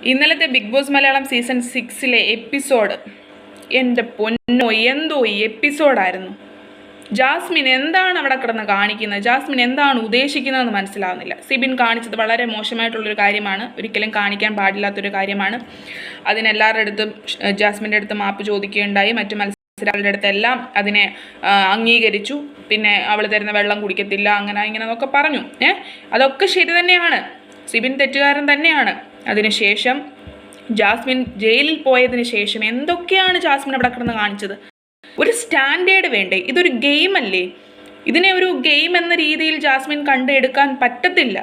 ഇന്നലത്തെ Bigg Boss Malayalam season 6 episode എൻ്റെ പൊന്നോ, എന്തോ ഈ എപ്പിസോഡായിരുന്നു. ജാസ്മിൻ എന്താണ് അവിടെ കിടന്ന് കാണിക്കുന്നത്, ജാസ്മിൻ എന്താണ് ഉദ്ദേശിക്കുന്നതെന്ന് മനസ്സിലാവുന്നില്ല. സിബിൻ കാണിച്ചത് വളരെ മോശമായിട്ടുള്ളൊരു കാര്യമാണ്, ഒരിക്കലും കാണിക്കാൻ പാടില്ലാത്തൊരു കാര്യമാണ്. അതിനെല്ലാവരുടെ അടുത്തും ജാസ്മിൻ്റെ അടുത്ത് മാപ്പ് ചോദിക്കുകയുണ്ടായി. മറ്റു മത്സരാളുടെ അടുത്തെല്ലാം അതിനെ അംഗീകരിച്ചു. പിന്നെ അവൾ തരുന്ന വെള്ളം കുടിക്കത്തില്ല, അങ്ങനെ ഇങ്ങനെ എന്നൊക്കെ പറഞ്ഞു. അതൊക്കെ ശരി തന്നെയാണ്, സിബിൻ തെറ്റുകാരൻ തന്നെയാണ്. അതിനുശേഷം ജാസ്മിൻ ജയിലിൽ പോയതിന് ശേഷം എന്തൊക്കെയാണ് ജാസ്മിൻ അവിടെ കിടന്ന് കാണിച്ചത്? ഒരു സ്റ്റാൻഡേർഡ് വേണ്ടേ? ഇതൊരു ഗെയിം അല്ലേ? ഇതിനെ ഒരു ഗെയിം എന്ന രീതിയിൽ ജാസ്മിൻ കണ്ടെടുക്കാൻ പറ്റത്തില്ല.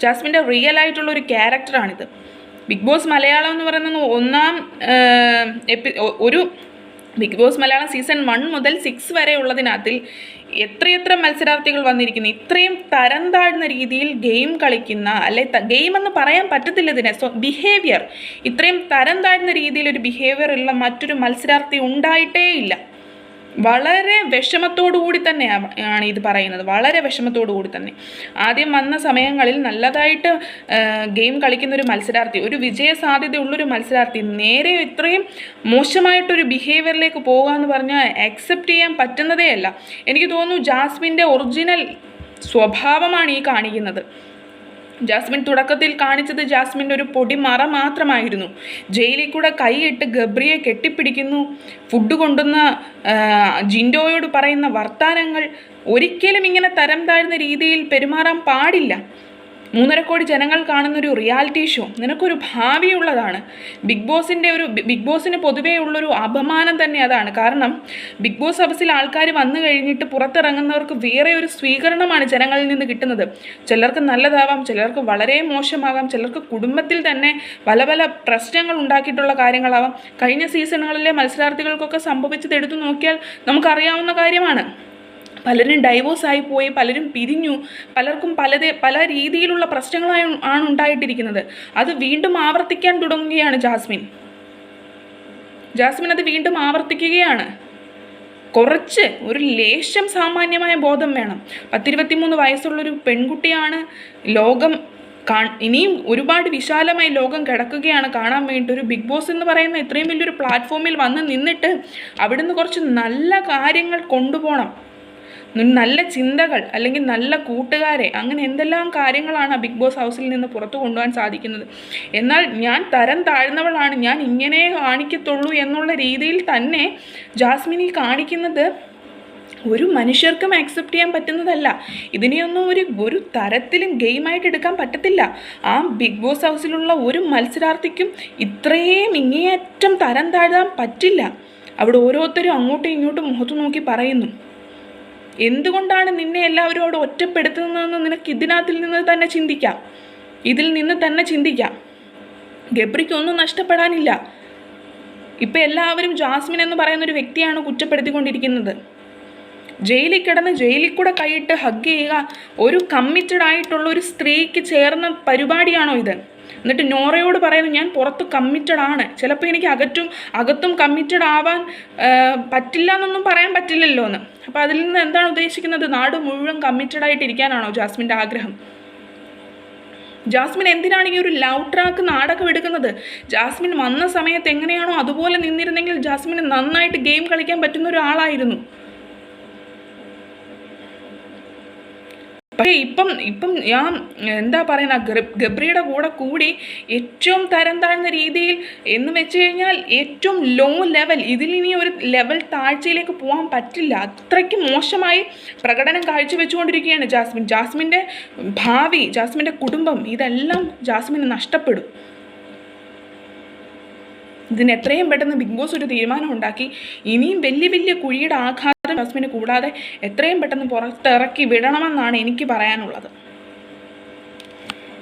ജാസ്മിൻ്റെ റിയൽ ആയിട്ടുള്ള ഒരു ക്യാരക്ടറാണിത്. ബിഗ് ബോസ് മലയാളം എന്ന് പറയുന്നത് ഒരു ബിഗ് ബോസ് മലയാളം സീസൺ 1 മുതൽ 6 വരെ ഉള്ളതിനകത്തിൽ എത്രയെത്ര മത്സരാർത്ഥികൾ വന്നിരിക്കുന്നു. ഇത്രയും തരം താഴ്ന്ന രീതിയിൽ ഗെയിം കളിക്കുന്ന, അല്ലെ ഗെയിം എന്ന് പറയാൻ പറ്റത്തില്ല ഇതിനെ, ബിഹേവിയർ, ഇത്രയും തരം താഴ്ന്ന രീതിയിൽ ഒരു ബിഹേവിയർ ഉള്ള മറ്റൊരു മത്സരാർത്ഥി ഉണ്ടായിട്ടേ ഇല്ല. വളരെ വിഷമത്തോടു കൂടി തന്നെയാണ് ഇത് പറയുന്നത്, വളരെ വിഷമത്തോടു കൂടി തന്നെ. ആദ്യം വന്ന സമയങ്ങളിൽ നല്ലതായിട്ട് ഗെയിം കളിക്കുന്ന ഒരു മത്സരാർത്ഥി, ഒരു വിജയ സാധ്യതയുള്ളൊരു മത്സരാർത്ഥി നേരെ ഇത്രയും മോശമായിട്ടൊരു ബിഹേവിയറിലേക്ക് പോകുക എന്ന് പറഞ്ഞാൽ അക്സെപ്റ്റ് ചെയ്യാൻ പറ്റുന്നതേ അല്ല. എനിക്ക് തോന്നുന്നു ജാസ്മിൻ്റെ ഒറിജിനൽ സ്വഭാവമാണ് ഈ കാണിക്കുന്നത്. ജാസ്മിൻ തുടക്കത്തിൽ കാണിച്ചത് ജാസ്മിൻ്റെ ഒരു പൊടിമറ മാത്രമായിരുന്നു. ജയിലിൽ കൂടെ കൈയിട്ട് ഗബ്രിയെ കെട്ടിപ്പിടിക്കുന്നു, ഫുഡ് കൊണ്ടുവന്ന ജിൻഡോയോട് പറയുന്ന വർത്താനങ്ങൾ ഒരിക്കലും ഇങ്ങനെ തരം താഴ്ന്ന രീതിയിൽ പെരുമാറാൻ പാടില്ല. 3.5 കോടി ജനങ്ങൾ കാണുന്നൊരു റിയാലിറ്റി ഷോ, നിനക്കൊരു ഭാവിയുള്ളതാണ്. ബിഗ് ബോസിന് പൊതുവേ ഉള്ളൊരു അപമാനം തന്നെ അതാണ്. കാരണം ബിഗ് ബോസ് ഹൗസിൽ ആൾക്കാർ വന്നു കഴിഞ്ഞിട്ട് പുറത്തിറങ്ങുന്നവർക്ക് വേറെ ഒരു സ്വീകരണമാണ് ജനങ്ങളിൽ നിന്ന് കിട്ടുന്നത്. ചിലർക്ക് നല്ലതാവാം, ചിലർക്ക് വളരെ മോശമാകാം, ചിലർക്ക് കുടുംബത്തിൽ തന്നെ പല പല പ്രശ്നങ്ങൾ ഉണ്ടാക്കിയിട്ടുള്ള കാര്യങ്ങളാവാം. കഴിഞ്ഞ സീസണുകളിലെ മത്സരാർത്ഥികൾക്കൊക്കെ സംഭവിച്ചത് എടുത്തു നോക്കിയാൽ നമുക്കറിയാവുന്ന കാര്യമാണ്. പലരും ഡൈവോഴ്സായി പോയി, പലരും പിരിഞ്ഞു, പലർക്കും പല രീതിയിലുള്ള പ്രശ്നങ്ങളാണ് ഉണ്ടായിട്ടിരിക്കുന്നത്. അത് വീണ്ടും ആവർത്തിക്കാൻ തുടങ്ങുകയാണ് ജാസ്മിൻ അത് വീണ്ടും ആവർത്തിക്കുകയാണ്. ഒരു ലേശം സാമാന്യമായ ബോധം വേണം. 23 വയസ്സുള്ളൊരു പെൺകുട്ടിയാണ്. ലോകം ഇനിയും ഒരുപാട് വിശാലമായി ലോകം കിടക്കുകയാണ് കാണാൻ വേണ്ടിയിട്ട്. ഒരു ബിഗ് ബോസ് എന്ന് പറയുന്ന ഇത്രയും വലിയൊരു പ്ലാറ്റ്ഫോമിൽ വന്ന് നിന്നിട്ട് അവിടുന്ന് കുറച്ച് നല്ല കാര്യങ്ങൾ കൊണ്ടുപോകണം, നല്ല ചിന്തകൾ, അല്ലെങ്കിൽ നല്ല കൂട്ടുകാരെ, അങ്ങനെ എന്തെല്ലാം കാര്യങ്ങളാണ് ബിഗ് ബോസ് ഹൗസിൽ നിന്ന് പുറത്തു കൊണ്ടുപോകാൻ സാധിക്കുന്നത്. എന്നാൽ ഞാൻ തരം താഴ്ന്നവളാണ്, ഞാൻ ഇങ്ങനെ കാണിക്കത്തുള്ളൂ എന്നുള്ള രീതിയിൽ തന്നെ ജാസ്മിനി കാണിക്കുന്നത് ഒരു മനുഷ്യർക്കും ആക്സെപ്റ്റ് ചെയ്യാൻ പറ്റുന്നതല്ല. ഇതിനെയൊന്നും ഒരു തരത്തിലും ഗെയിമായിട്ട് എടുക്കാൻ പറ്റത്തില്ല. ആ ബിഗ് ബോസ് ഹൗസിലുള്ള ഒരു മത്സരാർത്ഥിക്കും ഇത്രയും ഇങ്ങേയറ്റം തരം താഴ്ത്താൻ പറ്റില്ല. അവിടെ ഓരോരുത്തരും അങ്ങോട്ടും ഇങ്ങോട്ടും മുഖത്ത് നോക്കി പറയുന്നു, എന്തുകൊണ്ടാണ് നിന്നെ എല്ലാവരും അവിടെ ഒറ്റപ്പെടുത്തുന്നതെന്ന് നിനക്ക് ഇതിൽ നിന്ന് തന്നെ ചിന്തിക്കാം. ഗബ്രിക്കൊന്നും നഷ്ടപ്പെടാനില്ല. ഇപ്പം എല്ലാവരും ജാസ്മിൻ എന്ന് പറയുന്ന ഒരു വ്യക്തിയാണ് കുറ്റപ്പെടുത്തിക്കൊണ്ടിരിക്കുന്നത്. ജയിലിൽ കൂടെ കൈയിട്ട് ഹഗ് ചെയ്യുക ഒരു കമ്മിറ്റഡ് ആയിട്ടുള്ള ഒരു സ്ത്രീക്ക് ചേർന്ന പരിപാടിയാണോ ഇത്? എന്നിട്ട് നോറയോട് പറയുന്നു, ഞാൻ പുറത്ത് കമ്മിറ്റഡ് ആണ്, ചിലപ്പോൾ എനിക്ക് അകത്തും കമ്മിറ്റഡ് ആവാൻ പറ്റില്ല എന്നൊന്നും പറയാൻ പറ്റില്ലല്ലോ എന്ന്. അപ്പോൾ അതിൽ നിന്ന് എന്താണ് ഉദ്ദേശിക്കുന്നത്? നാട് മുഴുവൻ കമ്മിറ്റഡ് ആയിട്ടിരിക്കാനാണോ ജാസ്മിൻ്റെ ആഗ്രഹം? ജാസ്മിൻ എന്തിനാണ് ഈ ഒരു ലവ് ട്രാക്ക് നാടകം എടുക്കുന്നത്? ജാസ്മിൻ വന്ന സമയത്ത് എങ്ങനെയാണോ അതുപോലെ നിന്നിരുന്നെങ്കിൽ ജാസ്മിന് നന്നായിട്ട് ഗെയിം കളിക്കാൻ പറ്റുന്ന ഒരാളായിരുന്നു. പക്ഷേ ഇപ്പം ഞാൻ എന്താ പറയുന്ന, ഗബ്രിയുടെ കൂടി ഏറ്റവും തരം താഴ്ന്ന രീതിയിൽ എന്ന് വെച്ച് കഴിഞ്ഞാൽ ഏറ്റവും ലോ ലെവൽ, ഇതിലിനി ഒരു ലെവൽ താഴ്ചയിലേക്ക് പോകാൻ പറ്റില്ല. അത്രയ്ക്ക് മോശമായി പ്രകടനം കാഴ്ചവെച്ചുകൊണ്ടിരിക്കുകയാണ് ജാസ്മിൻ്റെ ഭാവി, ജാസ്മിൻ്റെ കുടുംബം, ഇതെല്ലാം ജാസ്മിന് നഷ്ടപ്പെടും. ഇതിന് എത്രയും പെട്ടെന്ന് ബിഗ് ബോസ് ഒരു തീരുമാനം ഉണ്ടാക്കി ഇനിയും വലിയ കുഴിയുടെ ആഘാതം ജാസ്മിന് കൂടാതെ എത്രയും പെട്ടെന്ന് പുറത്തിറക്കി വിടണമെന്നാണ് എനിക്ക് പറയാനുള്ളത്.